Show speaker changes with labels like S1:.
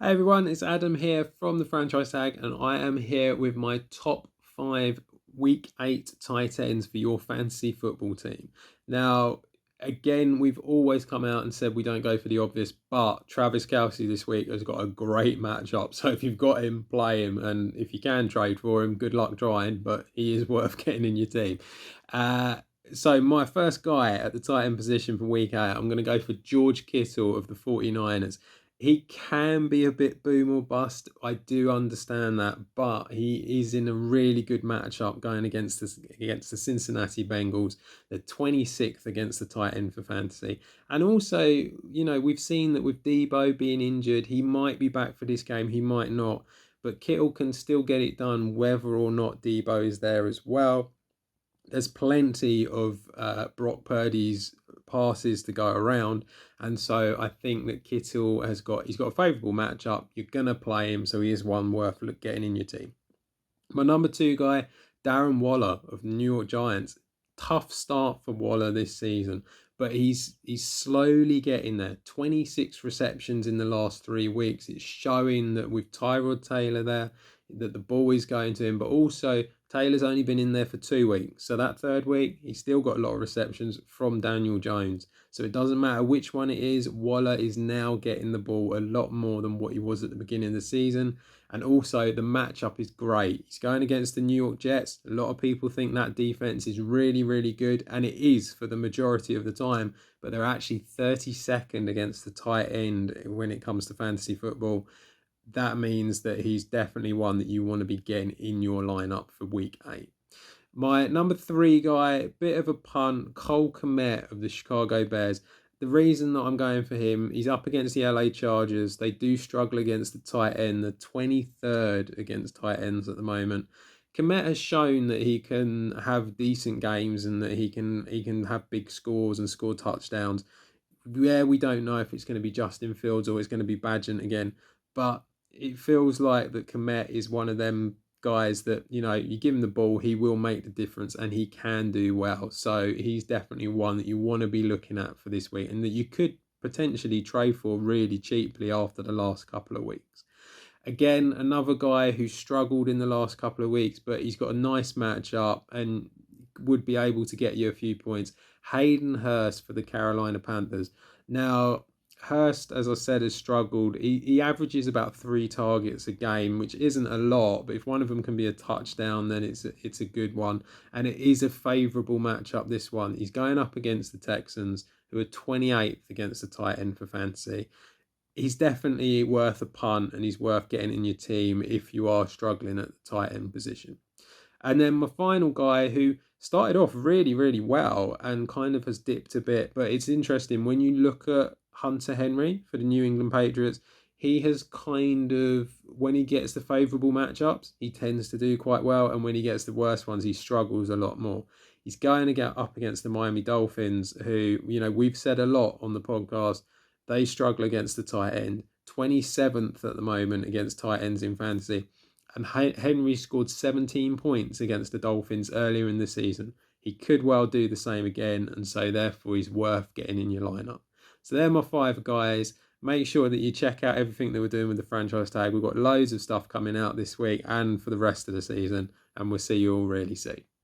S1: Hey everyone, it's Adam here from the Franchise Tag, and I am here with my top five week 8 tight ends for your fantasy football team. Now, again, we've always come out and said we don't go for the obvious, but Travis Kelce this week has got a great matchup. So if you've got him, play him, and if you can trade for him, good luck trying, but he is worth getting in your team. So my first guy at the tight end position for week 8, I'm going to go for George Kittle of the 49ers. He can be a bit boom or bust. I do understand that, but he is in a really good matchup going against the Cincinnati Bengals. The 26th against the tight end for fantasy. And also, we've seen that with Debo being injured, he might be back for this game, he might not. But Kittle can still get it done whether or not Debo is there as well. There's plenty of Brock Purdy's passes to go around, and so I think that Kittle he's got a favourable matchup. You're gonna play him, so he is one worth getting in your team. My number two guy, Darren Waller of the New York Giants. Tough start for Waller this season, but he's slowly getting there. 26 receptions in the last 3 weeks. It's showing that with Tyrod Taylor there, that the ball is going to him, but also Taylor's only been in there for 2 weeks. So that third week, he's still got a lot of receptions from Daniel Jones. So it doesn't matter which one it is, Waller is now getting the ball a lot more than what he was at the beginning of the season. And also, the matchup is great. He's going against the New York Jets. A lot of people think that defense is really, really good, and it is for the majority of the time. But they're actually 32nd against the tight end when it comes to fantasy football. That means that he's definitely one that you want to be getting in your lineup for week 8. My number three guy, bit of a punt, Cole Kmet of the Chicago Bears. The reason that I'm going for him, he's up against the LA Chargers. They do struggle against the tight end, the 23rd against tight ends at the moment. Kmet has shown that he can have decent games and that he can have big scores and score touchdowns. Yeah, we don't know if it's going to be Justin Fields or it's going to be Badgent again, but it feels like that Komet is one of them guys that, you give him the ball, he will make the difference and he can do well. So he's definitely one that you want to be looking at for this week and that you could potentially trade for really cheaply after the last couple of weeks. Again, another guy who struggled in the last couple of weeks, but he's got a nice matchup and would be able to get you a few points. Hayden Hurst for the Carolina Panthers. Now, Hurst, as I said, has struggled. He averages about 3 targets a game, which isn't a lot, but if one of them can be a touchdown, then it's a good one. And it is a favourable matchup, this one. He's going up against the Texans, who are 28th against the tight end for fantasy. He's definitely worth a punt and he's worth getting in your team if you are struggling at the tight end position. And then my final guy who started off really, really well and kind of has dipped a bit. But it's interesting when you look at Hunter Henry for the New England Patriots, he has kind of, when he gets the favourable matchups, he tends to do quite well. And when he gets the worst ones, he struggles a lot more. He's going to get up against the Miami Dolphins, who, we've said a lot on the podcast. They struggle against the tight end. 27th at the moment against tight ends in fantasy. And Henry scored 17 points against the Dolphins earlier in the season. He could well do the same again, and so therefore he's worth getting in your lineup. So they're my five guys. Make sure that you check out everything that we're doing with the franchise tag. We've got loads of stuff coming out this week and for the rest of the season, and we'll see you all really soon.